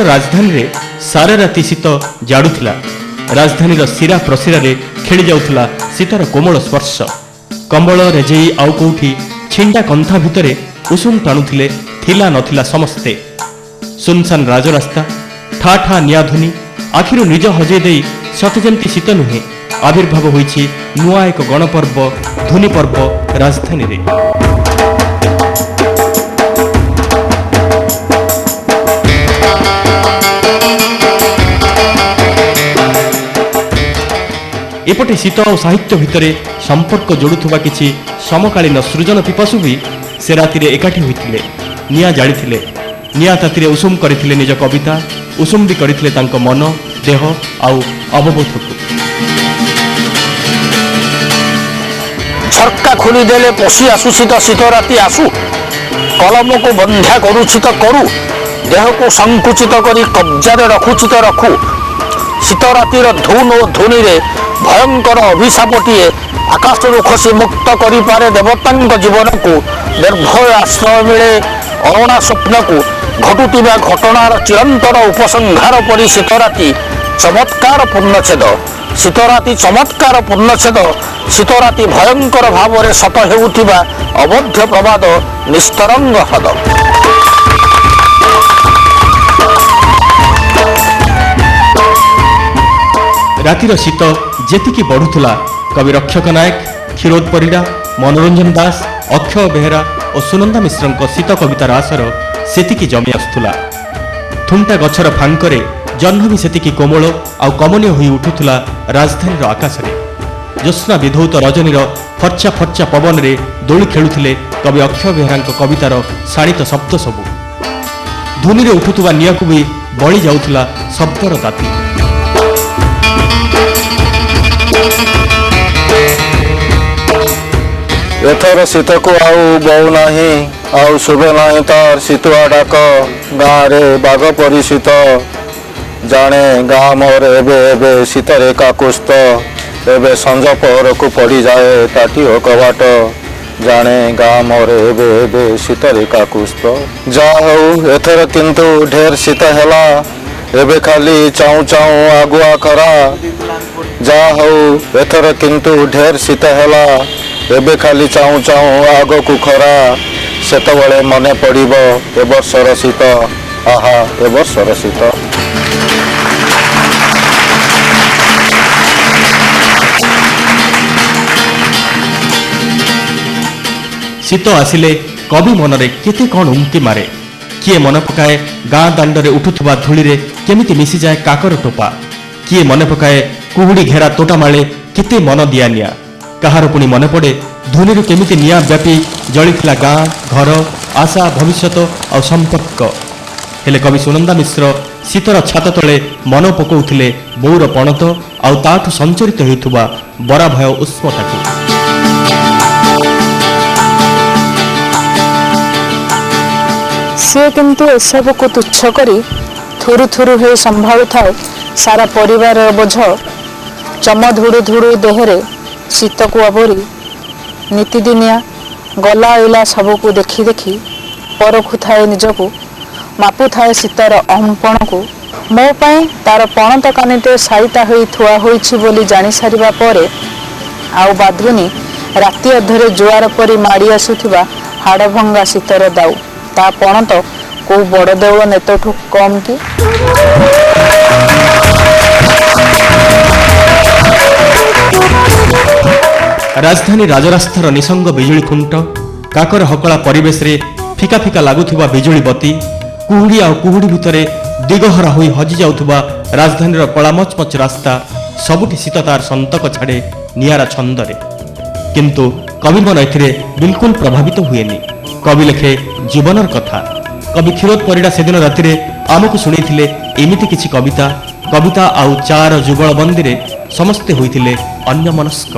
राजधानी रे सारा राति शीत जाड़ुला। राजधानी शिरा प्रशिरा खेली जाउथला शीतर कोमल स्पर्श। कंबल रेजेई आउ कोठी छिंडा कंथा भितरे उषुम टाणुथिले थिला नथिला समस्ते। सुनसान राजरास्ता ठा ठा नियाधुनी आखिरु निज हजे देई सते जेमति शीत नुहे आविर्भाव होईछि नुआ एक गणपर्व धुनी पर्व राजधानी रे। एपटे शीत और साहित्य भितर संपर्क जोड़ुवा किछि समकालीन सृजन पिपासु भी से राति एकाठी होइथिले। निया जाळिथिले, निया तातिरे उषुम करथिले निज कविता, उषुम भी करथिले तांको मन देह आउ अवबोधक। झरका खोली देले पशी आसुछि तो शीत राति आसु, कलम को बंध्या करूछि तो करू, देह को संकुचित करी कब्जारे रखुछि तो रखु। शीत रातिर धुन और धुनी रे भयंकर अभिशापटीए आकाशरू खसी मुक्त करि पारे देवतांक जीवन को। निर्भय आश्रय मिले अरुणा स्वप्न को, घटुवा घटनार चिरंतर उपसंहार परि शीत राति चमत्कार पूर्णछेद। शीत राति चमत्कार पूर्णछेद। शीत राति भयंकर भाव में सत हेउथिबा अबध्य प्रवाद निस्तरंग हद। रातिर शीत जेतिकी बढ़ुला कवि रक्षक नायक, क्षीरोद परिड़ा, मनोरंजन दास, अक्षय बेहेरा और सुनंदा मिश्र शीत कवितार आसर सेतिकी जमी आसुला। थुंटा गछर फांकरे जह्न भी सेतिकी कोमल आउ कमनीय होई उठुला राजधानी आकाश रे। ज्योत्स्ना विधौत रजनीर फर्चा फर्चा पवन रे दोली खेलुथिले कवि अक्षय बेहेरा कवितार शाणित शब्द सबु। धुनी रे उठुवा निया को भी बळी जाउथला शब्दर ताती। एथर शीत को आउ बहु नाही, आउ शुभे नाही तार शीतुआ डाक। गाँ रे बाघ परी शीत, जाने गाँ मोर एबे एबे शीतरे काकुस्त। एबे संज पहर को पड़ी जाए ताटी हो कबाट, जाने गाँ मोर एबे एबे शीतरे काकुस्त। जा हऊ एथर किंतु ढेर शीत हेला, एबे खाली चाऊ चाऊ आगुआ खरा। जा हऊ एथर किंतु ढेर शीत हेला, एबे खाली चाऊ चाऊ आग को खरा। सेतबळे मने पड़िब ए वर्षर शीत, आहा ए वर्षर शीत। शीत आसिले कवि मनरे केते कौन उमकी मारे। किए मन पकाए गाँ दांडरे उठुवा धूली रे केमिति मिसी जाए काकर टोपा। किए मन पकाए कुहुड़ी घेरा तोटामाळे केते मन दिया निया। कहार पुणी मन पड़े धुनी केमिति निया व्यापी जलिथिला गाँ घर आशा भविष्यत और संपर्क। हेले कवि सुनंदा मिश्र शीतर छात तले मन पकाउथिले बौर पणत आउ ताठु संचरित हेउथुवा बरा भय उष्मताकु। से किंतु एसबू को तुच्छ करी थुरु थुरु हो संभालु थाए सारा परिवार बोझ। चम धुड़ु धुड़ु देहरे शीत को आवरी नीतिदिनिया गला आइला सबको देखी देखी परखु थाए निजको, मापु थाए शीतर अहंपण को। मो पाई तार पणत कानिटे साइता होई थुआ होईछि बोली जानि सारिबा परे आउ बादुनी राति अधरे जुआर परी माड़ी आसुथिबा हाड़भंगा शीतर दाउ। ता पणत को बड़ देउल नेतठु कम कि। राजधानी राजरास्तार निसंग बिजुली खुंट, काकर हकला परिवेश रे फिका फिका लागुथिबा बिजुली बत्ती, कुहुड़ी आ कुहुड़ी भितरे दिगहरा होई हजि जाउथुबा राजधानीर कला मचमच रास्ता सबुठी शीत तार संतक छाड़े नियारा छंदरे। किंतु कवि मन एथिरे बिल्कुल प्रभावित हुएनी। कवि लेखे जीवनर कथा। कवि क्षीरोद परिड़ा सेदिन रातिरे आमको शुणैथिले एमिति किछि कविता। कविता आउ चार जुगल बंदीरे समस्ते होइथिले अन्यमनस्क।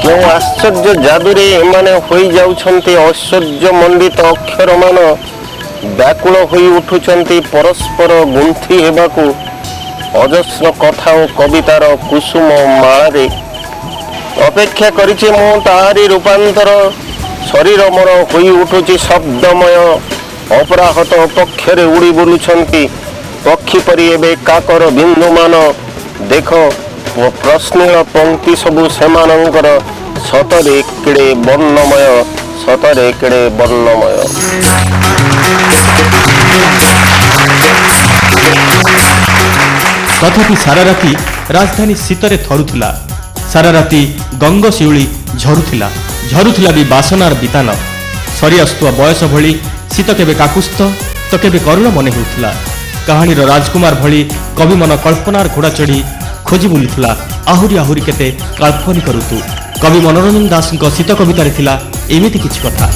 क्यों आश्चर्य जादुरे एमाने होई जाउछन्ति ऐश्वर्य मंडित अक्षर मान व्याकुल होई उठुछन्ति परस्पर गुंथि हेबाकू। अजस्र कथा और कवितार कुसुम माळे ଅପେକ୍ଷା କରିଛି ମୁଁ ତାହାରି ରୂପାନ୍ତର। ଶରୀର ମୋର ହୋଇ ଉଠୁଛି ଶବ୍ଦମୟ। ଅପରାହତ ପକ୍ଷରେ ଉଡ଼ି ବୁଲୁଛନ୍ତି ପକ୍ଷୀ ପରି ଏବେ କାକର ବିନ୍ଦୁମାନ। ଦେଖ ପ୍ରଶ୍ନିଳ ପଙ୍କ୍ତି ସବୁ ସେମାନଙ୍କର, ସତରେ କେଡ଼େ ବର୍ଣ୍ଣମୟ, ସତରେ କେଡ଼େ ବର୍ଣ୍ଣମୟ। ତଥାପି ସାରା ରାତି ରାଜଧାନୀ ଶୀତରେ ଥରୁଥିଲା। ସାରା ରାତି ଗଙ୍ଗଶିଉଳି ଝରୁଥିଲା ବି ବାସନାର ବିତାନ। ସରି ଆସୁଥିବା ବୟସ ଭଳି ଶୀତ କେବେ କାକୁସ୍ଥ ତ କେବେ କରୁଣ ମନେ ହେଉଥିଲା। କାହାଣୀର ରାଜକୁମାର ଭଳି କବି ମନ କଳ୍ପନାର ଘୋଡ଼ା ଚଢ଼ି ଖୋଜି ବୁଲୁଥିଲା ଆହୁରି କେତେ କାଳ୍ପନିକ ଋତୁ। କବି ମନୋରଞ୍ଜନ ଦାସଙ୍କ ଶୀତ କବିତାରେ ଥିଲା ଏମିତି କିଛି କଥା।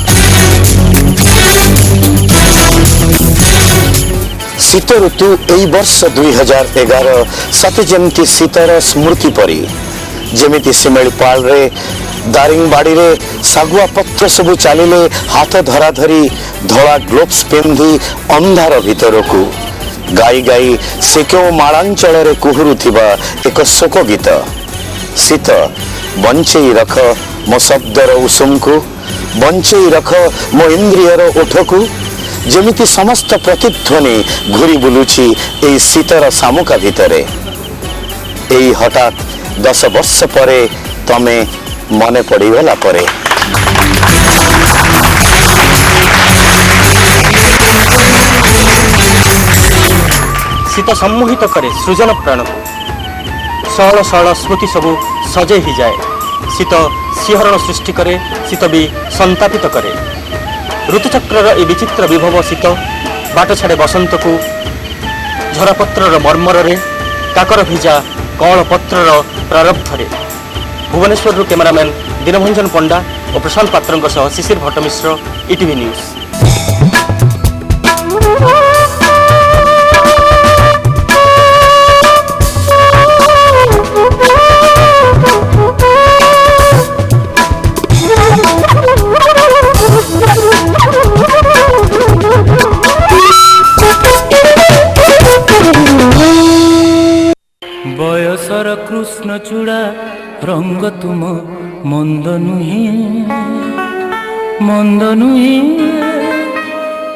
ଶୀତ ଋତୁ ଏଇ ବର୍ଷ 2011 ସତେ ଯେମିତି ଶୀତର ସ୍ମୃତି ପରି। ଯେମିତି ଶିମିଳିପାଳରେ ଦାରିଙ୍ଗବାଡ଼ିରେ ଶାଗୁଆ ପତ୍ର ସବୁ ଚାଲିଲେ ହାତ ଧରାଧରି ଧଳା ଗ୍ଲୋଭ୍ସ ପିନ୍ଧି ଅନ୍ଧାର ଭିତରକୁ ଗାଇ ଗାଇ ସେ କେଉଁ ମାଳାଞ୍ଚଳରେ କୁହୁରୁଥିବା ଏକ ଶୋକ ଗୀତ। ଶୀତ ବଞ୍ଚେଇ ରଖ ମୋ ଶବ୍ଦର ଉଷୁମକୁ, ବଞ୍ଚେଇ ରଖ ମୋ ଇନ୍ଦ୍ରିୟର ଓଠକୁ। ଯେମିତି ସମସ୍ତ ପ୍ରତିଧ୍ୱନି ଘୁରି ବୁଲୁଛି ଏଇ ଶୀତର ଶାମୁକା ଭିତରେ। ଏଇ ହଠାତ୍ 10 ବର୍ଷ ପରେ ତମେ ମନେ ପଡ଼ିଗଲା ପରେ। ଶୀତ ସମ୍ମୋହିତ କରେ ସୃଜନ ପ୍ରାଣକୁ। ସହଳ ସହଳ ସ୍ମୃତି ସବୁ ସଜେଇ ହେଇଯାଏ। ଶୀତ ଶିହରଣ ସୃଷ୍ଟି କରେ, ଶୀତ ବି ସନ୍ତାପିତ କରେ। ଋତୁଚକ୍ରର ଏ ବିଚିତ୍ର ବିଭବ ଶୀତ ବାଟ ଛାଡ଼େ ବସନ୍ତକୁ। ଝରାପତ୍ରର ମର୍ମରରେ, କାକର ଭିଜା କଅଁଳ ପତ୍ରର ପ୍ରାରବ୍ଧରେ। ଭୁବନେଶ୍ୱରରୁ କ୍ୟାମେରାମ୍ୟାନ୍ ଦୀନଭଞ୍ଜନ ପଣ୍ଡା ଓ ପ୍ରଶାନ୍ତ ପାତ୍ରଙ୍କ ସହ ଶିଶିର ଭଟ୍ଟମିଶ୍ର, ଇଟିଭି ନ୍ୟୁଜ୍। ବୟସର କୃଷ୍ଣଚୂଡ଼ା ରଙ୍ଗ ତୁମ ମନ୍ଦ ନୁହେଁ, ମନ୍ଦ ନୁହେଁ।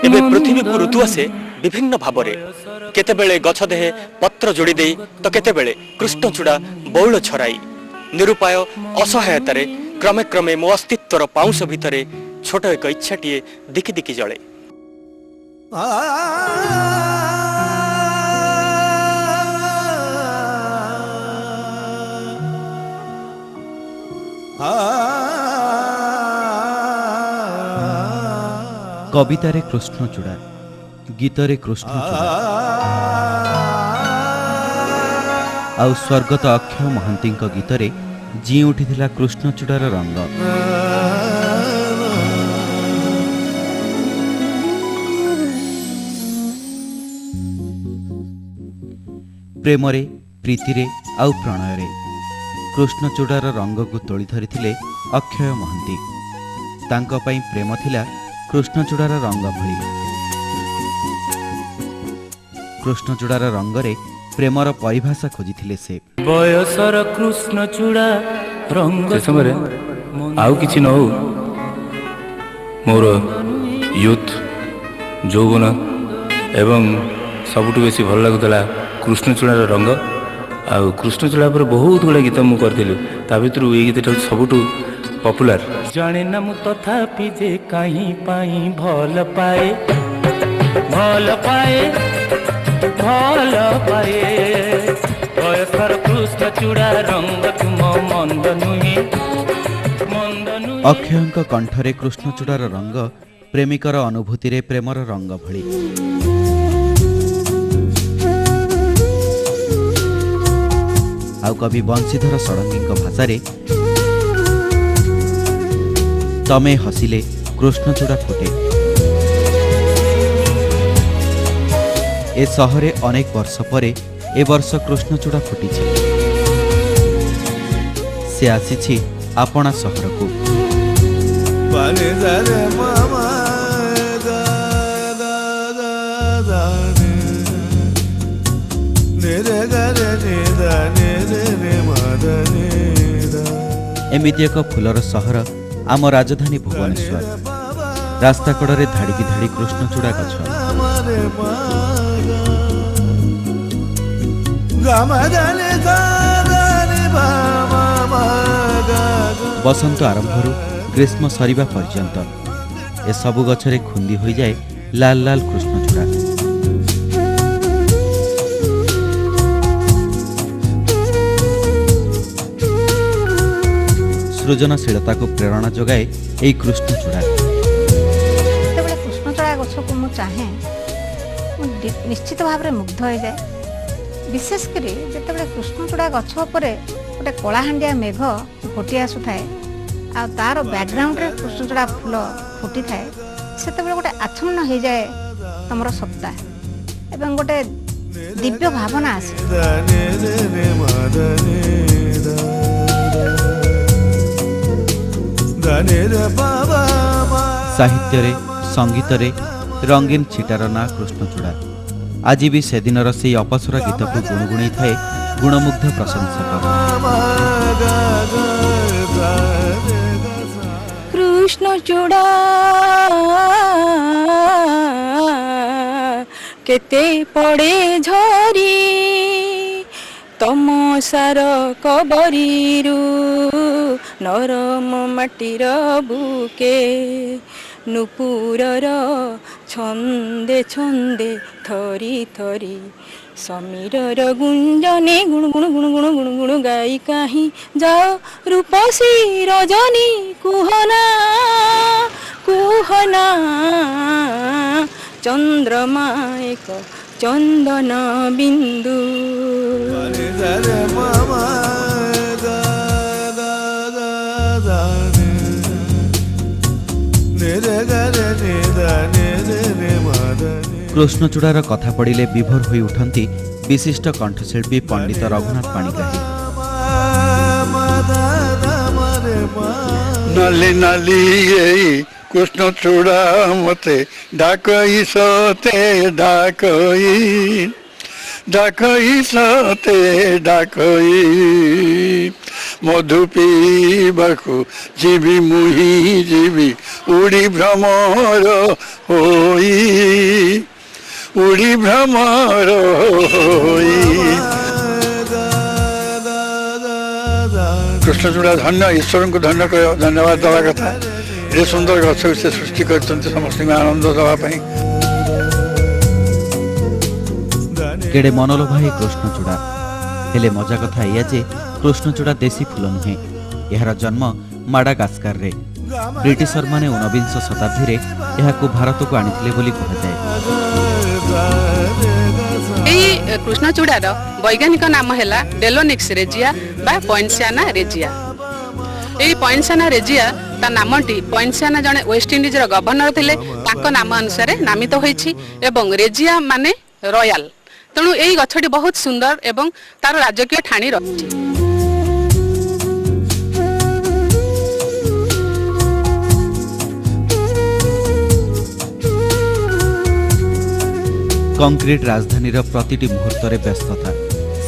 ଏବେ ପୃଥିବୀକୁ ଋତୁ ଆସେ ବିଭିନ୍ନ ଭାବରେ। କେତେବେଳେ ଗଛ ଦେହେ ପତ୍ର ଯୋଡ଼ି ଦେଇ ତ କେତେବେଳେ କୃଷ୍ଣଚୂଡ଼ା ବଉଳ ଛରାଇ। ନିରୁପାୟ ଅସହାୟତାରେ କ୍ରମେ କ୍ରମେ ମୋ ଅସ୍ତିତ୍ୱର ପାଉଁଶ ଭିତରେ ଛୋଟ ଏକ ଇଚ୍ଛାଟିଏ ଦିକି ଦିକି ଜଳେ। কবিতারে কৃষ্ণচূড়া, গীতরে কৃষ্ণচূড়া, ଆଉ ସ୍ୱର୍ଗତ ଅକ୍ଷୟ ମହାନ୍ତିଙ୍କ ଗୀତରେ ଜିଇଁ ଉଠିଥିଲା କୃଷ୍ଣଚୂଡ଼ାର ରଙ୍ଗ। ପ୍ରେମରେ, ପ୍ରୀତିରେ ଆଉ ପ୍ରଣୟରେ କୃଷ୍ଣଚୂଡ଼ାର ରଙ୍ଗକୁ ତୋଳି ଧରିଥିଲେ ଅକ୍ଷୟ ମହାନ୍ତି। ତାଙ୍କ ପାଇଁ ପ୍ରେମ ଥିଲା କୃଷ୍ଣଚୂଡ଼ାର ରଙ୍ଗ ଭଳି। କୃଷ୍ଣଚୂଡ଼ାର ରଙ୍ଗରେ ପ୍ରେମର ପରିଭାଷା ଖୋଜିଥିଲେ ସେ। ବୟସର କୃଷ୍ଣଚୂଡ଼ା ରଙ୍ଗ। ସେ ସମୟରେ ଆଉ କିଛି ନ ହଉ, ମୋର ୟୁଥ୍, ଯୌବନ ଏବଂ ସବୁଠୁ ବେଶୀ ଭଲ ଲାଗୁଥିଲା କୃଷ୍ଣଚୂଡ଼ାର ରଙ୍ଗ। ଆଉ କୃଷ୍ଣଚୂଡ଼ା ଉପରେ ବହୁତ ଗୁଡ଼ା ଗୀତ ମୁଁ କରିଥିଲି, ତା ଭିତରୁ ଏଇ ଗୀତଟା ହେଉଛି ସବୁଠୁ ପପୁଲାର। ଜାଣେ ନା ମୁଁ ତଥାପି ଯେ କାହିଁ ପାଇଁ ଭଲ ପାଏ, ଭଲ ପାଏ, ଭଲ ପାଏ। ବୟସର କୃଷ୍ଣଚୂଡ଼ା ରଙ୍ଗ ତୁମ ମନ୍ଦ ନୁହେଁ, ମନ୍ଦ ନୁହେଁ। ଅକ୍ଷୟଙ୍କ କଣ୍ଠରେ କୃଷ୍ଣଚୂଡ଼ାର ରଙ୍ଗ ପ୍ରେମିକର ଅନୁଭୂତିରେ ପ୍ରେମର ରଙ୍ଗ ଭଳି। ଆଉ କବି ବଂଶୀଧର ଷଡ଼ଙ୍ଗୀଙ୍କ ଭାଷାରେ ତମେ ହସିଲେ କୃଷ୍ଣଚୂଡ଼ା ଫୁଟେ। ଏ ସହରେ ଅନେକ ବର୍ଷ ପରେ ଏ ବର୍ଷ କୃଷ୍ଣଚୂଡ଼ା ଫୁଟିଛି। ସେ ଆସିଛି ଆପଣା ସହରକୁ। एमिति एक फुलर सहर आम राजधानी भुवनेश्वर। रास्ता कड़े धाड़ी धाड़ी कृष्णचूड़ा गछ। बसंत आरंभरू ग्रीष्म सरिबा पर्यंत ए सबु गछरे खुंदी होई जाए लाल लाल कृष्णचूड़ा। सृजनशीलता को प्रेरणा जगाए यही कृष्णचूड़ा। जितेबाला कृष्णचूड़ा गछ को मु चाहे निश्चित भाव में मुग्ध हो जाए। विशेषकर जितेबाला कृष्णचूड़ा गछ उपर गोटे कलाहांडिया मेघ घोटी आसुए आ तार बैकग्राउंड रे कृष्णचूड़ा फूल फुटी थाए से गोटे आच्छन्न हो जाए तुम सत्ता एवं गोटे दिव्य भावना आसे। साहित्य रे संगीत रे रंगीन छिटार ना कृष्णचूड़ा। आज भी से दिनर से अपसरा गीत को गुणगुणई थाए गुणमुग्ध प्रशंसक। कृष्णचूड़ा केते पड़े झरी तम सार कबरीरू नरम माटीर बुके नुपुरर छंदे छंदे थरी थरी समीरर गुंजने गुण गुण गुण गुण गुण गुण गाई कहीं जाओ रूपसी रजनी कुहना कुहना चंद्रमा एक चंदन बिंदु। कृष्णचूड़ार कथा पड़िले विभोर होई उठंती विशिष्ट कंठशिल्पी पंडित रघुनाथ पाणिग्राही। नाली नाली कृष्णचूड़ा मते डाकई सते डाकई डाकई सते डाकई मधु पीबाकू जीवी मुही जीवी उड़ी भ्रमर होई उड़ी भ्रमर होई। कृष्णचूड़ा धन्य ईश्वर को धन्यवाद दवा कथा। ये सुंदर गछ से सृष्टि कर समस्त आनंद दवाई। केड़े मनोलोभा हे कृष्णचूड़ा। हेले मजा कथा या जे कृष्णचूड़ा देशी फूल नुहे। यार जन्म माडागास्कार रे। ब्रिटिशर माने 19 शताब्दी रे यहाकू भारत को आनिथिले बोली कहा जाए। एई कृष्णचूड़ार वैज्ञानिक नाम हैला डेलोनिक्स रेजिया बा पॉइंटसियाना रेजिया। एई पॉइंटसियाना रेजिया ता नामटी पॉइंटसियाना जने वेस्ट इंडीज रो गवर्नर थिले ताको नाम अनुसार नामित होईछि एवं रेजिया माने रॉयल। तेणु एई गछटी बहुत सुंदर एवं तार राजकीय ठाणी रहिछि। कंक्रीट राजधानीर प्रतिटी मुहूर्त व्यस्तता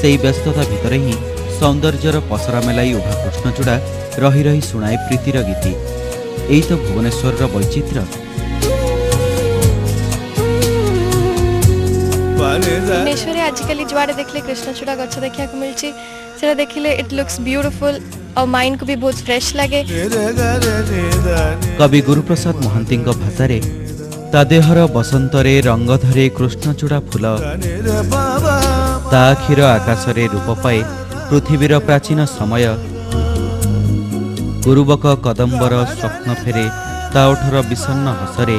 से व्यस्तता भितर ही सौंदर्यर पसरा मेलाई उभा कृष्णचूड़ा रही रही शुणाए प्रीतिर गीति। यही तो भुवनेश्वर वैचित्र्य। भुवनेश्वर आजिकल जुआड़े देखले कृष्णचूड़ा गछ देखा मिलची से देखिले इट लुक्स ब्यूटीफुल और माइंड को भी बहुत फ्रेश लगे। कवि गुरुप्रसाद महांती भाषा ता देहर बसंतरे रंग धरे कृष्णचूड़ा फूल ता आखिर आकाशरे रूप पाए पृथ्वीर प्राचीन समय गुरुबक कदम्बर स्वप्न फेरे ता ओठर विषन्न हसरे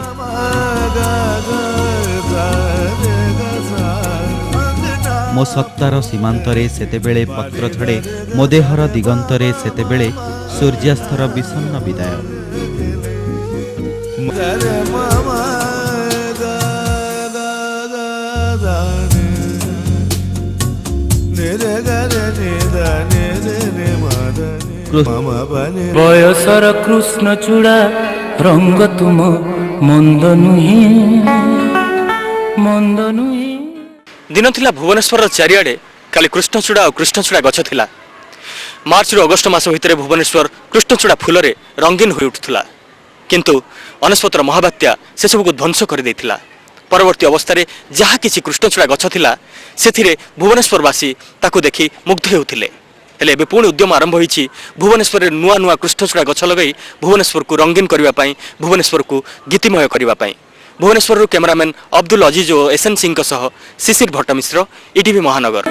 मो सत्तार सीमांतरे सेतेबेले पत्र झड़े मो देहर दिगंतरे सेतेबेले सूर्यास्तर विषन्न विदाय। बयसर कृष्णचूड़ा रंग तुम मंद नुहे मंद नुहे। दिन थिला भुवनेश्वर चारिआडे खाली कृष्णचूड़ा और कृष्णचूड़ा गछ थिला। मार्च रु अगस्ट मास भितर भुवनेश्वर कृष्णचूड़ा फूल रंगीन हो उठुला किंतु अनस्पतर महाबात्या से सबको ध्वंस कर देथिला। परवर्ती अवस्था जहाँ किसी कृष्णचूड़ा गछ थिला सेथिरे भुवनेश्वरवासी ताकू देखि मुग्ध हेउथिले। हेले एबे पुणी उद्यम आरंभ होईछि भुवनेश्वर रे नुआ नुआ कृष्णचूड़ा गछ लगाई भुवनेश्वर को रंगीन करबा पई, भुवनेश्वर को गीतिमय करबा पई। भुवनेश्वर कैमरामैन अब्दुल अजीज और एसएन सिंह सह शिशिर भट्टमिश्र, ईटीवी महानगर।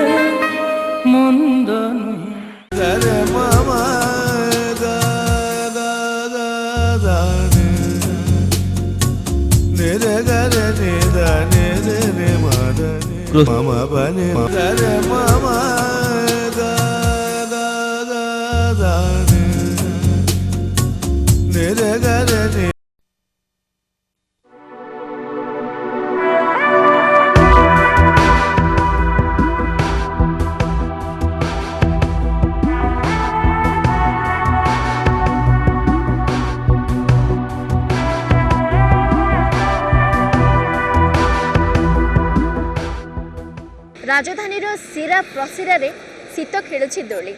राजधानी सिरा प्रसिरा रे शीत खेलुछि दोली।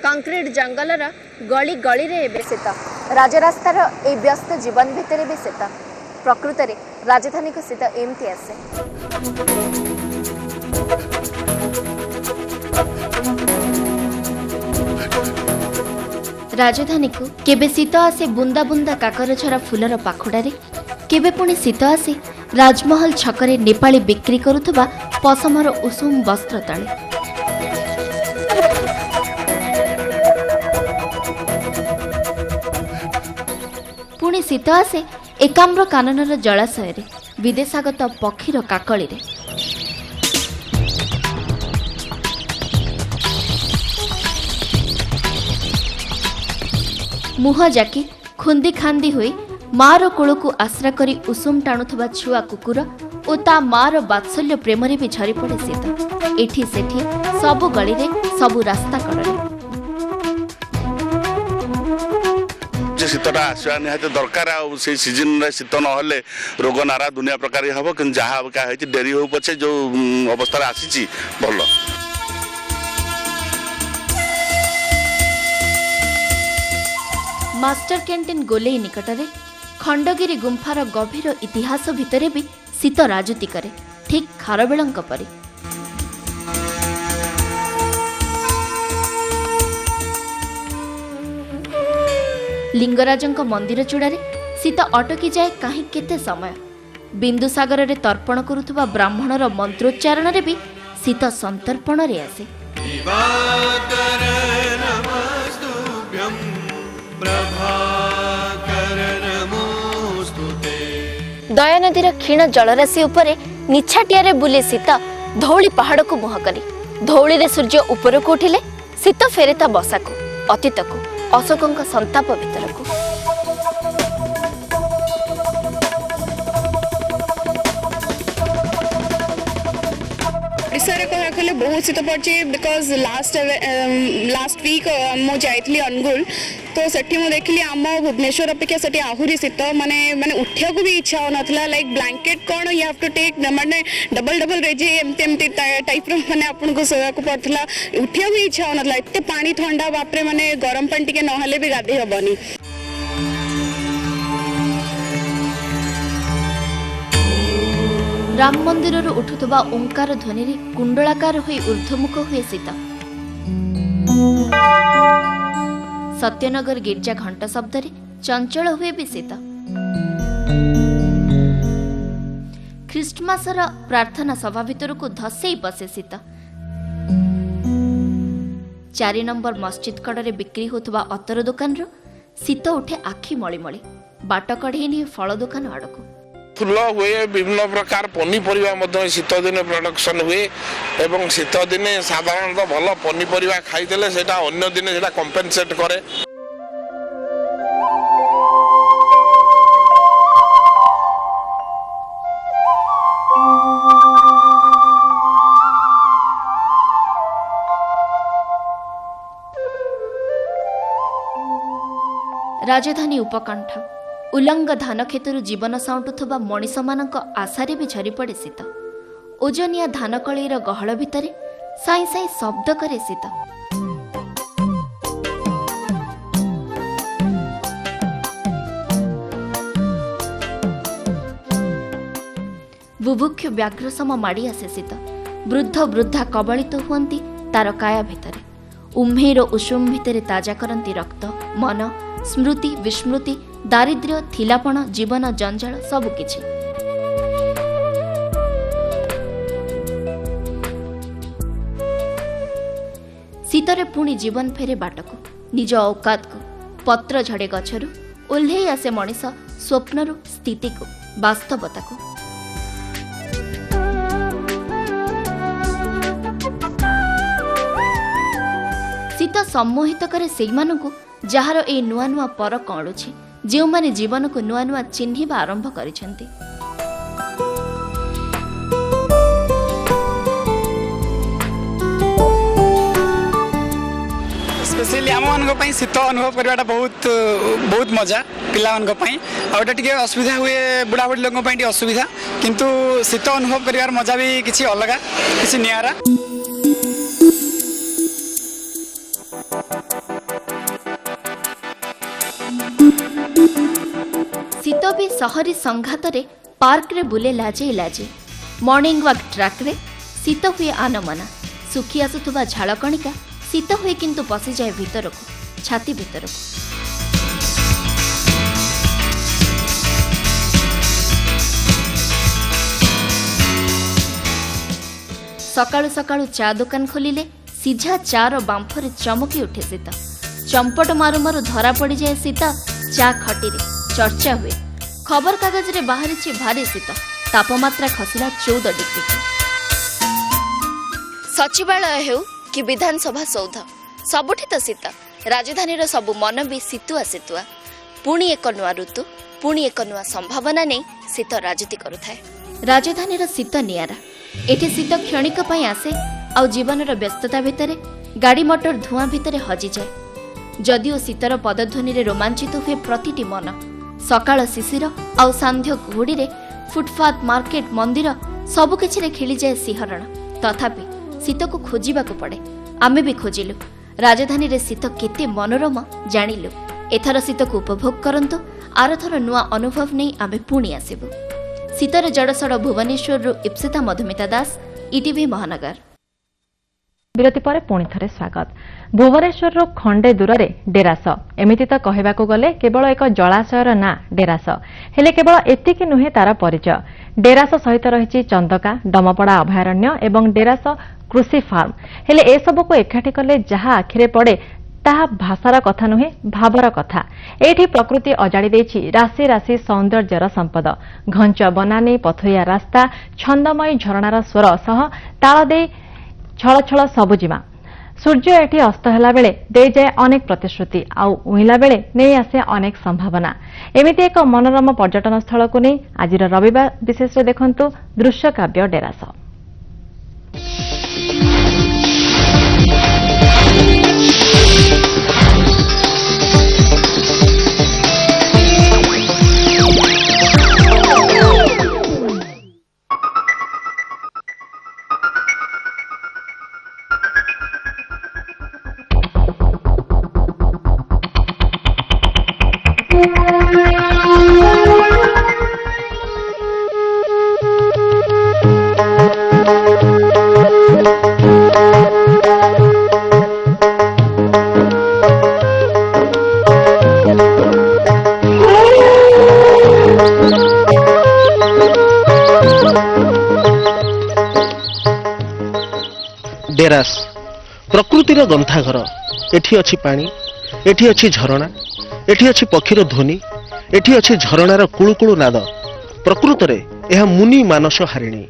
कंक्रीट जंगलर गली गली रे एबे शीत, राजरास्तार ए व्यस्त जीवन भितर भी शीत। प्रकृत रे राजधानी को शीत एमती आसे। राजधानी को केबे शीत आसे बुंदा बुंदा काकर छरा फुलर पाखुडारे, केबे पुणी शीत आसे राजमहल छकरे नेपाली बिक्री करुथबा पसमर उषुम वस्त्र तले। पुणी शीत आसे एकाम्र काननर जलाशय रे, विदेशागत पक्षीर काकली रे। मुह जाकी खुंदी खांदी हुई मार कोल को आश्रा करी उषुम टाणुथबा छुआ कुकुर और ता मार बात्सल्य प्रेम रे भी झरी पड़े शीत। एठी सेठी सबु गली रे सबु रास्ता कड़े शीतटा आसवा निहाती दरकार। से सीजन रे शीत नहले रोग नारा दुनिया प्रकार हम कि जहाँ क्या है डेरी हो पछे जो अवस्था आसी भल। मास्टर कैंटीन गोलेई निकटरे खंडगिरी गुंफार गभीर इतिहास भितरे भी शीत राजुती करे, ठीक खारबेलंक परी। लिंगराजंक मंदिर चूड़ारे शीत अटकी जाए कहीं केते समय। बिंदुसागर रे तर्पण करुथुबा ब्राह्मणर मंत्रोच्चारण रे भी शीत संतर्पण रे आसे। दया नदीर क्षीण जलराशि उपरे निछाटिया बुले शीत धौली पहाड़ को मुह करी। धौली रे सूर्य ऊपर को उठिले शीत फेरेता बसा को, अतीत को, अशोकंक संताप भीतर को। बहुत शीत पड़ी बिकज लास्ट वीक मु जाइली अनुगुल तो सेठी मु देखली आम भुवनेश्वर अपेक्षा सेठी आहुरी शीत माने माने उठिया को भी इच्छा होनथला। लाइक ब्लैंकेट कौन यू हैव टू टेक माने डबल डबल रेजी एमती एमती टाइप रो माने आपन को सोया को पड़थला। उठिया भी इच्छा होनथला, एते पानी ठंडा बापरे माने गरम पानी टिके नहले भी गाधे हबनी। राम मंदिर उठुवा ओंकार ध्वनि रे कुंडलाकार होई ऊर्ध्वमुख हुए शीत। सत्यनगर गिर्जा घंटा शब्द रे चंचल हुए भी शीत। ख्रीष्टमासर प्रार्थना सभा भितर को धसई बसे शीत। 4 नंबर मस्जिद कड़े बिक्री होथुवा अतर दुकान रो शीत उठे आखि मळी मळी। बाट कढ़े नि फल दुकान आड़को फुल हुए, विभिन्न प्रकार पनीपरिया शीत दिन प्रोडक्शन हुए एवं शीत दिने साधारणतः भल पनीपरिया खाइदेले सेटा अन्य दिने सेटा कंपेनसेट करे। राजधानी उपकंठ उल्लंघ धान खेतर जीवन साउंटुवा मनीष मानक आशारे भी झरी पड़े शीत। ओजनिया धान कलईर गहल भितर साई साई शब्द करे शीत। बुभुक्ष व्याघ्र सम माड़ी आसे शीत वृद्ध वृद्धा कबलित हुअन्ति तार काया भितरे उम्हेर उषुम भितरे ताजा करती रक्त मन स्मृति विस्मृति दारिद्र्य थिलापण जीवन जंजाल सबुकिछि। शीतरे पुणी जीवन फेरे बाटको निज औकात को पत्र झड़े गछरु ओल्हेई आसे मनिष स्वप्नरु स्थिति को वास्तवता को। शीत सम्मोहित करे सेइमानकु जहार ए नुआ नुआ पर कळुछि जेउ माने जीवन को नुआ नुआ चिन्हिबा आरंभ करिसेंती। स्पेशली आम मान शीत अनुभव करवाटा बहुत बहुत मजा पिला आउटा टे असुविधा हुए बुढ़ा बुढ़ी लोक असुविधा किंतु शीत अनुभव कर मजा भी किसी अलग किसी नियारा। शीत भी सहरी संघात रे पार्क रे बुले लाजे लाजे मॉर्निंग वॉक ट्रैक रे शीत हुए आनमना सुखी आसुथुबा झाल कणिका शीत हुए किंतु पशि जाए भीतर को छाती भीतर को। सकाळु सकाळु चा दुकान खोलिले सीझा चार बांफरे चमकी उठे शीत चंपट मारु मारु धरा पड़ी जाए शीत चा खटीरे चर्चा हुए खबर कागज रे बाहरी भारी शीत तापमात्रा खसिला 14 डिग्री। सचिवालय हेउ कि विधानसभा सौध सबुठी तो शीत राजधानी सबु मन भी शीतुआ शीतुआ पुणी एक नुआ ऋतु पुणी एक नुआ संभावना नहीं शीत राजनीति करुଥାଏ। राजधानी शीत नियारा एठी शीत क्षणिक पई आसे आउ जीवन व्यस्तता भितरे गाड़ी मोटर धुआं भितरे हजि जाए जदिओ शीतर पदध्वनि रे रोमांचित हुए प्रतिटी मन सकाळ शिशिर आउ सांध्य कुहुड़ी रे फुटपाथ मार्केट मंदिर सबुकिछि रे खेली जाए सिहरण तथापि शीत को खोजिबा को पड़े आमे भी खोजिलु राजधानी रे शीत केते मनोरम जानिलु एथर शीत को उपभोग करंतु आरथर नुआ अनुभव नहीं आमे पुणी आसिबु। शीतर जड़सड़ भुवनेश्वर रु इप्सिता मधुमिता दास ईटीवी महानगर। विरति पर पुणी थरे स्वागत। भुवनेश्वर खंडे दूर रे डेरास एमिति तो कहबाकू गले केवल एक जलाशयर ना डेरास हेले केवल एतिकी नुहे तार परिचय। डेरास सहित रही चंदका डमपड़ा अभयारण्य एवं डेरास कृषि फार्म हेले ए सब को एकाठी कले जहा आखिरे पड़े ताहा भाषार कथा नुहे भावर कथा। एठी प्रकृति अजाड़ी देछि राशि राशि सौंदर्यर संपद घंच बनानी पथरिया रास्ता छंदमयी झरणार स्वर सह ताल दे छल छल सबुजिमा सूर्य एठी अस्त हेला बेले दे जाए अनेक प्रतिश्रुति आउ उइला बेले नहीं आसे अनेक संभावना। एमिति एक मनोरम पर्यटन स्थल को नहीं आज रविवार विशेष देखंतु दृश्य काव्य डेरास। डेरास प्रकृतिर गंथाघर एठी अछि पानी एठी अछि झरणा एठी अछि पक्षीर ध्वनि एठी अछि झरणार कुळुकुळु नाद प्रकृत रे एहा मुनि मानस हारिणी।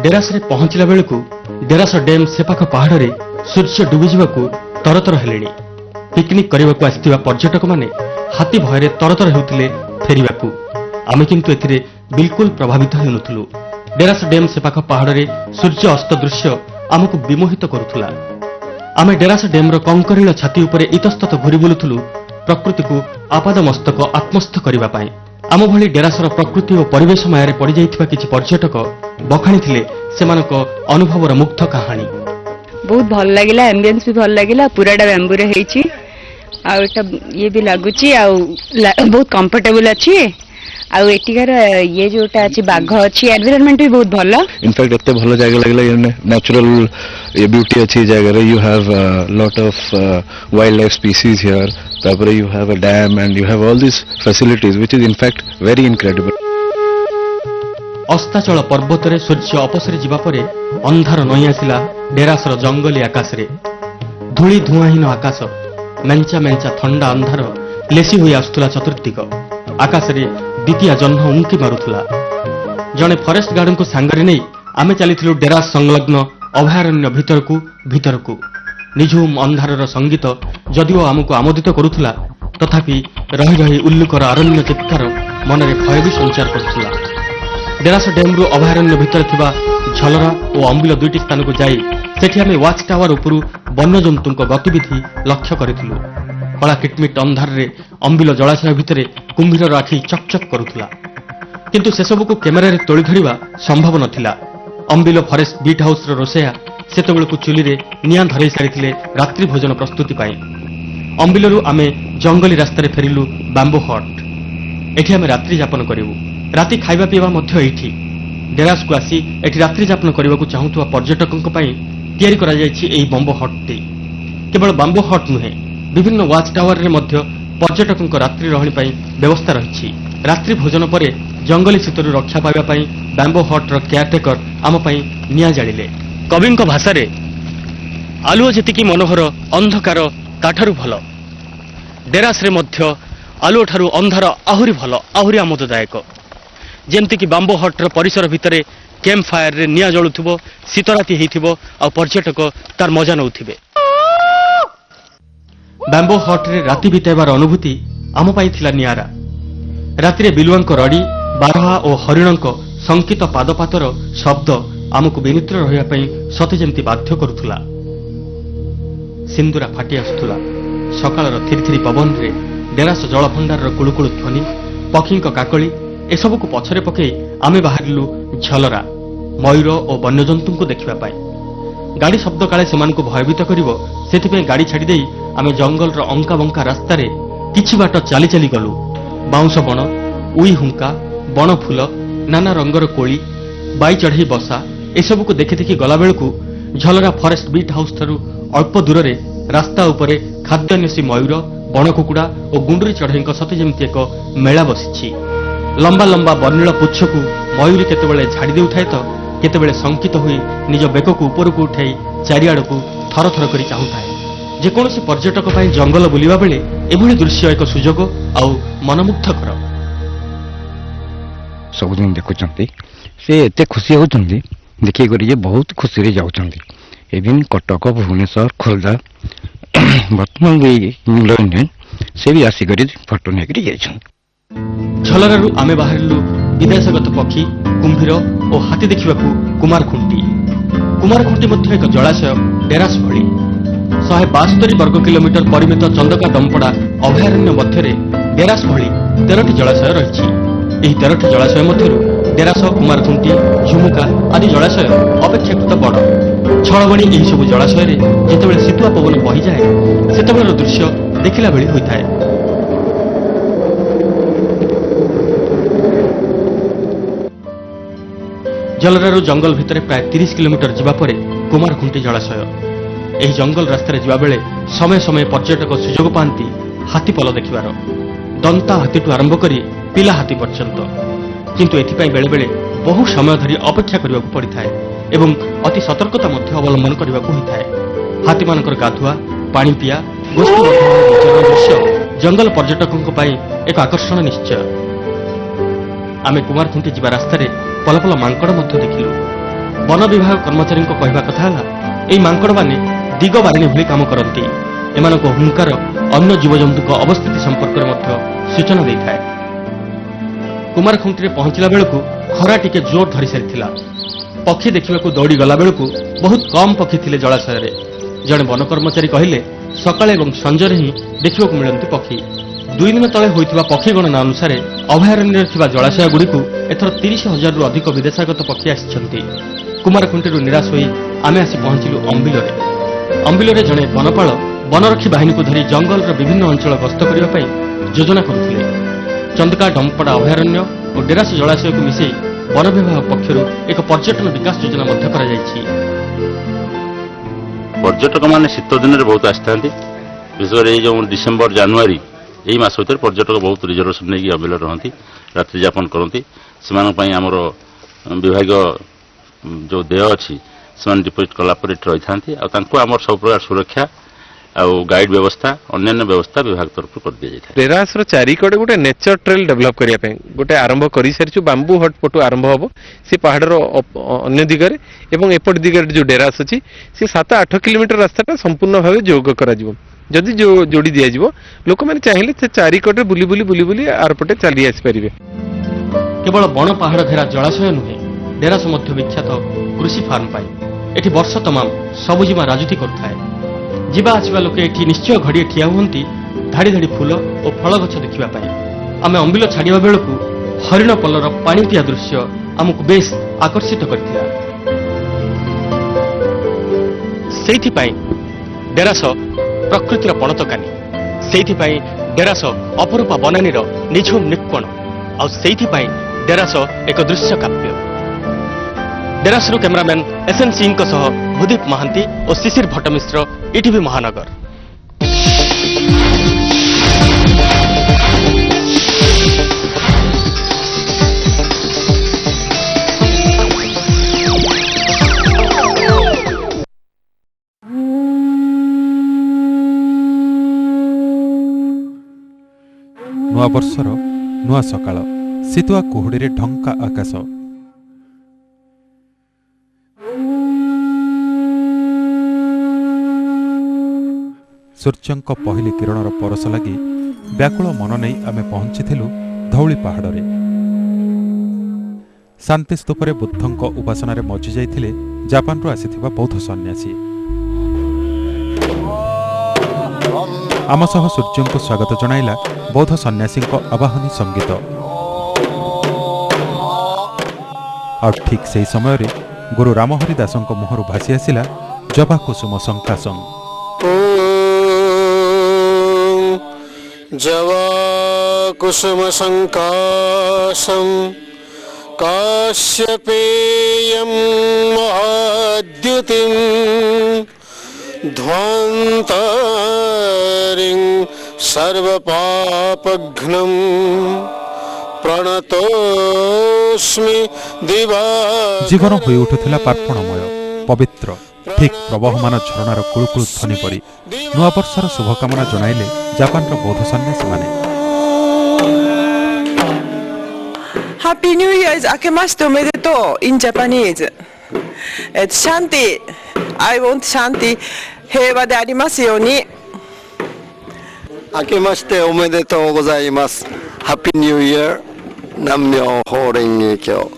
डेरास रे पहुंचला बेलकु डेरास डैम सेपाख पहाड़ रे सूर्य डुबी जिबाकु तरतर हेलेणी। पिकनिक करबाकू आसिथिबा पर्यटक माने हाथी भयरे तरतर हेउथिले फेरिबाकू आमे किंतु एथिरे बिल्कुल प्रभावित हेउनथुलु। डेरास डैम सेपाख पहाड़ रे सूर्य अस्त दृश्य आमको विमोहित करुथुला। आमे डेरास डैम कंकरील छाती उपरे इतस्तत घुरी बुलुथुलु प्रकृति को आपाद मस्तक आत्मस्थ करबा पाई। आम भली डेरासर प्रकृति और परिवेश मायारे पड़ जाइथिबा किछि पर्यटक बखाणीथिले सेमानक अनुभवर मुग्ध कहानी। बहुत भल लागिला एम्बियंस भी भल लागिला पूराटा बैम्बू रे हेछि आ एटा ये भी लागुची आ बहुत कंफर्टेबल अछि ଆଉ ଏଠିକାର ଇଏ ଯୋଉଟା ଅଛି ବାଘ ଅଛି ଏନଭାୟରନମେଣ୍ଟ ବି ବହୁତ ଭଲ। इनफैक्ट एते भल जगह लगला नेचुरल ब्यूटी अच्छी जगह you have lot of wildlife species here तापर you have a dam and you have all this facilities which is in fact very incredible. अस्ताचल पर्वत रे सूर्य अपसरी जिबा परे अंधार नई आसिला डेरासर जंगली आकाश रे धूली धुआहीन आकाश मेंचा मेंचा थंडा अंधार लेसी होई आसुला चतुर्दिग आकाश रे द्वितीय जह्न उंकी मारुथुला। जणे फरेस्ट गार्डन को सांगरे नहीं आमे चलीथिलु डेरास संलग्न अभयारण्य भितरकू निझुम अंधारर संगीत जदिओ आमको आमोदित करुथुला तथापि रही रही उल्लुकर अरण्य चित्कार मनरे भय भी संचार करुथुला। डेरास डैम्रु अभयारण्य भितर थिबा झलरा और अंबिल दुईटी स्थान को जाई सेठी आमे वाच टावर उपरु वन्यजंतुक गतिविधि लक्ष्य करिथिलु। कला किटमिट अंधार रे अंबिल जलाशय भितरे कुंभीर आखि चकचक करुथुला किंतु से सबु को कैमेरा रे तोली धरिबा संभव नथिला। अंबिल फरेस्ट बीट हाउस रो रोसेया सेतेबेलकु चुली रे निया धरई सारिथिले रात्रि भोजन प्रस्तुति पाई। अंबिलरु आमे जंगली रास्ता रे फेरिलु बांबो हट। एठी आमे रात्रि यापन करिवु। राति खाइबा पीवा मध्य एठी डेरास को आसी एठी रात्रि यापन करबाकू चाहुतुवा पर्यटकंक पई तयारी करा जायछि एही बांबो हट टी। केवल बांबो हट नुहे विभिन्न वाच टावर रे मध्य पर्यटकंक रात्रि रहणी पई व्यवस्था रहिछि। रात्रि भोजन परे जंगली शीतरु रक्षा पाइबा पई बांबो हट रो केयरटेकर आम पई निया जाळिले। कविंक भाषा रे आलुओ जेतिकी मनोहर अंधकार ताठारु भल डेरास रे मध्य आलुओ ठारु अंधार आहुरी भल आहुरी आमोददायक। जेमती कि बांबो हट्र परिसर भितरे कैंप फायर रे निया जळुथिबो शीतराति हेइथिबो आ पर्यटक तार मजा नउथिबे। बांबो हट रे राति बिताइबार अनुभूति आम पाई थिला नियारा। राति रे बिलुआंक रडी बारहा और हरिणंक संकित पादपातर शब्द आमको विनित्र रहिबा पई सते जेमती बाध्य करुथुला। सिंदूरा फाटी आसुथुला सकाळर थिरथिरी पवन रे डेरास जलभंडार कुळुकुळु ध्वनि पक्षींक काकली एसबू को पछरे पकई आमे बाहरिलु झलरा मयूर और वन्यजंतु को देखिबा पाई। गाड़ी शब्द काले सेमानकु भयभीत करिवो सेथिपई गाड़ी छाड़ी देई आमे जंगल रो अंका बंका रास्ता रे किछि बाट चाली चाली गलु। बाउंस बण उई हुंका बण फूल नाना रंगर कोली बाई चढ़ई बसा एसबू को देखि देखि गला बेलकु झलरा फरेस्ट बीट हाउस थारु अल्प दूर रे रास्ता उपरे खाद्यान्वेषी मयूर बण कुकुड़ा और गुंडुरी चढ़ईक सते जेमती एक मेला बसिछि। लंबा लंबा बर्णिल पुच्छकु मयूरी केतेबेले झाड़ी देउथाय तो केतेबेले संकित होई निज बेककु उपरकु उठाई चारिआडकु थर थर करी चाहुथाय। जेकोसी पर्यटक पाई जंगल बुलिबा बेले एभली दृश्य एक सुजोग आउ मनमुग्धकर। सबुदिन देखुचंती से एते खुशी होचंती देखि करी जे बहुत खुशी रे जाउचंती। एबिन कटक भुवनेश्वर खोर्धा वर्तमान भी इंग्लैंड से भी आसी करी फोटो नेकरी जाइछन। झलरारू आमे बाहरिलु विदेशगत पक्षी कुंभीर और हाथी देखिबाकू कुमारखुंटी मध्य एक जलाशय डेरास भली 172 वर्ग किलोमीटर परिमित चंदका डंपड़ा अभयारण्य मध्य डेरास भली 13टी जलाशय रही। 13टी जलाशय मध्य डेरास कुमारखुंटी झुमुका आदि जलाशय अपेक्षाकृत बड़। छलबणी यही सब जलाशय जितेबाला शीतुआ पवन बही जाए सेतेबेलर दृश्य देखिला बेली होइथाय। जलरारू जंगल भितर प्राय 30 किलोमीटर जिबा परे कुमारखुंटी जलाशय। एही जंगल रास्ता जिबा बेले समय समय पर्यटक सुजोग पाती हाथीपल देखिबार दंता हाथीटू आरंभ करी पिला हाथी पर्यंत। किंतु एथिपाई बेले बेले बहु समय धरी अपेक्षा करबाकू पड़िथाय एवं अति सतर्कता मध्य अवलंबन करबाकू होइथाय। हाथी मानकर गाधुआ पानी पिया गोष्ठी विचरण दृश्य जंगल पर्यटकंक पाई एक आकर्षण निश्चय। आमे कुमारखुंटी जिबा रास्ता रे पल पल मांकड़ मध्य देखिलु। वन विभाग कर्मचारी कहवा कथा है मांकड़ माने दिग बारिणी भली काम करती। एमानक हुंकार अन्य जीवजंतु अवस्थिति संपर्क में सूचना देता है। कुमारखुंटी पहुंचला बेलू खरा टिके जोर धरी सारी पक्षी देखा दौड़ी गला बेलू बहुत कम पक्षी थे जलाशय रे। जड़े वन कर्मचारी कहले सकाळे और संजरे ही देखा मिलती पक्षी। 2 दिन तले होइथिबा पक्षी गणना अनुसार अभयारण्य जलाशय गुड़ी एथर 30,000 रु अधिक विदेशागत पक्षी आसिछंती। कुमारखुंटी निराश होई आमे आसी पहुंचिलु अंबिलोरे जड़े वनपाल वनरक्षी बाहिनी को धरी जंगल विभिन्न अंचल गस्त करने योजना करुथिले। चंदका डंपड़ा अभयारण्य और डेरास जलाशय को मिसे वन विभाग पक्षर एक पर्यटन विकास योजना पर्यटक मैंने शीत दिन में बहुत आसता विशेषकर ये जो डिसेम्बर जानुरी यही मास भर पर्यटक बहुत रिजर्वेशन नहीं अवेलेबल रहती रात्रि यापन करती से आमर विभाग जो देय अच्छी से डिपोजिट कलापर रही था आम सब प्रकार सुरक्षा आउ गाइड व्यवस्था अन्य व्यवस्था विभाग तरफ कर दी जाए। डेरास चारिकड़े गोटे नेचर ट्रेल डेभलप करने गोटे आरंभ कर सारी बांबू हट पटू आरंभ हम सी पहाड़ अन्य दिगरे एवं एपट दिगरे जो डेरास अच्छी सी 7-8 किलोमीटर रास्ता संपूर्ण भाव जोग कर जदि जो जोड़ी दिज्व लोक मैंने चाहिए से चारिकटे बुली बुली बुली बुली आरपटे चली आसपारे। केवल बण पहाड़ घेरा जलाशय नुहे डेरास विख्यात कृषि फार्म पाई एठी वर्ष तमाम सबुजिमा राजुती करथाए। जीवा आसवा लोके एठी निश्चय घड़िए ठिया हुंती धाड़ी धाड़ी फूल और फल गछ देखिबा पाई। आमे अंबिल छाड़िबा बेलकु हरिण पल्लर पानी पिया दृश्य आमको बेस आकर्षित करथिला। सेठी पाई डेरास प्रकृतिर पणतकानी सेठी पाई डेरास अपरूपा बनानीर निझुम निक्वण आ सेठी पाई डेरास एक दृश्य काव्य। डेरासरू कैमरामैन SN सिंह भूदीप महांती और शिशिर भट्टमिश्र ETV महानगर। नुआ वर्षर नुआ सकाळ शीतुआ कुहुड़ी ढंका आकाश सूर्यंक पहली किरणर परस लगी व्याकुल मन नहीं आमे पहुंचीथिलु धौली पहाड़े। शांति स्तूपरे बुद्धंक उपासना रे मजी जाइथिले जापान आसीथिबा बौद्ध सन्यासी। आम सह सूर्यंक स्वागत जणाइला बौद्ध सन्यासी आवाहनी संगीत। और ठीक से समय रे गुरु रामहरि दासंक मुहरु भासी आसिला जबा कुसुम संकासं। जवा कुसुम संकाशं काश्यपेयं महाद्युतिं ध्वान्तरिं सर्वपापघ्नं प्रणतोस्मि दिवा। जीवन होई उठुथिला पार्पणमय पवित्र ठीक प्रवाहमान झरणार कुळुकुळु ध्वनि परी नुआ वर्षर शुभकामना जणाइले जापान बौद्ध सन्यासी माने। Happy New Year is akemashite omedetou in Japanese. Shanti. I want Shanti. 平和でありますように。明けましておめでとうございます。Happy New Year。南無法蓮華経。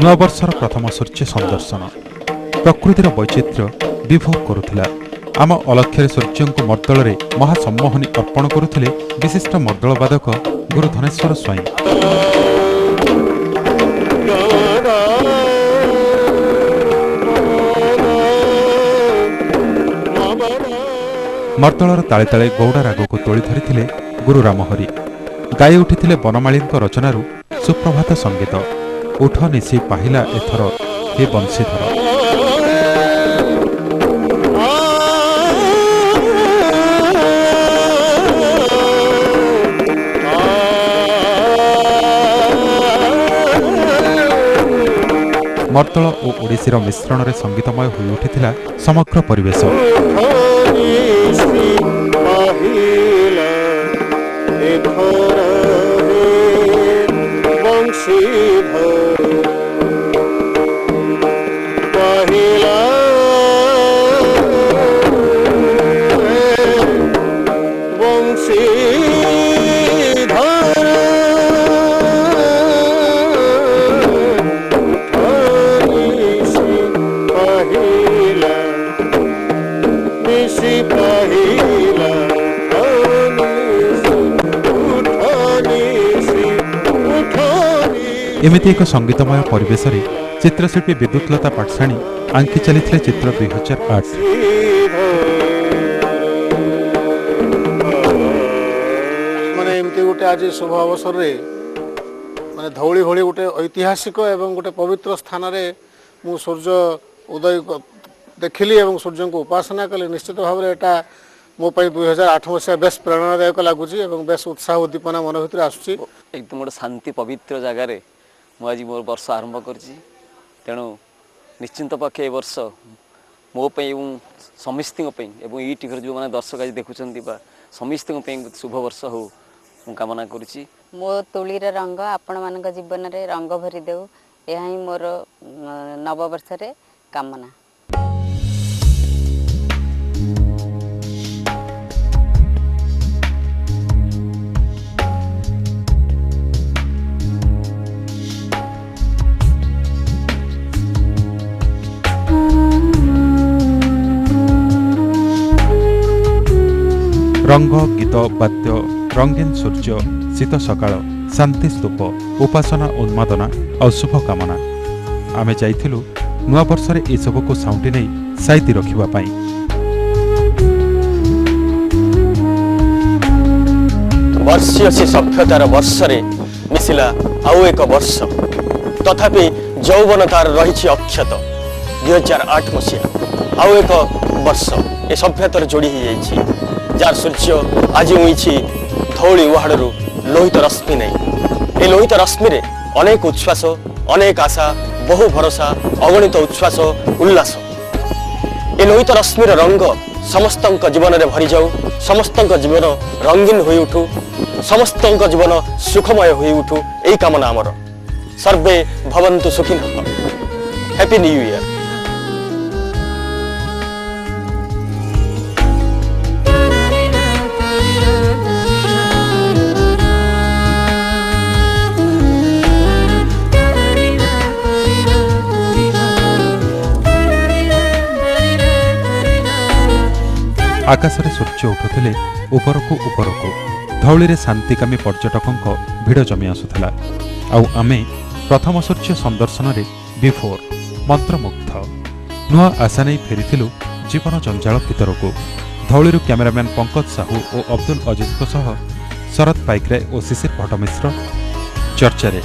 नुआ वर्षर प्रथम सूर्य संदर्शन प्रकृतिर वैचित्र्य विभोग करुथिला। आम अलक्ष्य सूर्य को मर्दल महासम्मोहनी अर्पण करुथिले विशिष्ट मर्दलवादक गुरु धनेश्वर स्वाई। मर्दलर ताले ताले गौड़ा राग को तोली धरिथिले गुरु रामहरि। गाई उठिथिले बनमाली रचनारू सुप्रभात संगीत। उठ निशी पाहिला एथर हे बंशीधर। मर्दल और ओडिसीर मिश्रण रे संगीतमय होई उठिथिला समग्र परिवेश। एमिति एक संगीतमय परिवेश रे चित्रशिल्पी विद्युतलता पाठशाणी आंकी चली चित्र 2008। माने एमती गोटे आज शुभ अवसर रे माने धौली भली गोटे ऐतिहासिक एवं गोटे पवित्र स्थान रे मु सूर्य उदय देखिली एवं सूर्य को उपासना कली। निश्चित भाव में एटा मो 2008 मसीहा बेस प्रेरणादायक लगुच बेस उत्साह उद्दीपना मन भर आसूँ। एकदम गोटे शांति पवित्र जगार मुझे मोर वर्ष आरंभ कर तेणु निश्चिंत पक्षे ए वर्ष मो समस्त ये टीवी जो मैंने दर्शक आज देखुं समस्त शुभ वर्ष हो कामना करुच्ची। मो तुलीर रंग आपण मान जीवन में रंग भरी देऊ यह ही मोर नववर्ष कामना। रंग गीत वाद्य रंगीन सूर्य शीत सकाळ शांति स्तूप उपासना उन्मादना और शुभ कामना आमे जाइथिलु नुआ वर्ष रे ए सब को साउंटी नै साइती रखिबा पाई। वर्षीय सभ्यतार वर्ष रे मिसिला आउ एक वर्ष तथापि यौवन तार रही अक्षत 2008 मसीहा आउ एक वर्ष ए सभ्यतार जोड़ी हो जाइछि जार सूर्य आज उइछि धौली उहाड़ू लोहित रश्मि नहीं। ए लोहित रश्मि रे अनेक उच्छ्वास अनेक आशा बहु भरोसा अगणित उच्छ्वास उल्लास। ए लोहित रश्मिर रंग समस्तक जीवन में भरी जाऊ समस्तक जीवन रंगीन हो उठू समस्तक जीवन सुखमय हो उठू यही कामना आमर। सर्वे भवन्तु सुखिनः। Happy new year. आकाश रे सूर्य उठुथिले उपरकू उपरकू धौली रे शांतिकामी पर्यटकंक भिड़ जमी आसुथिला। आउ आमे प्रथम सूर्य संदर्शन रे बिफोर मंत्रमुग्ध नुआ आशा नहीं फेरिथिलु जीवन जंजाल भितरकू। धौलीरू कैमेरामैन पंकज साहू और अब्दुल अजीज सह शरद पाइकराय और शिशिर भट्टमिश्र चर्चा रे।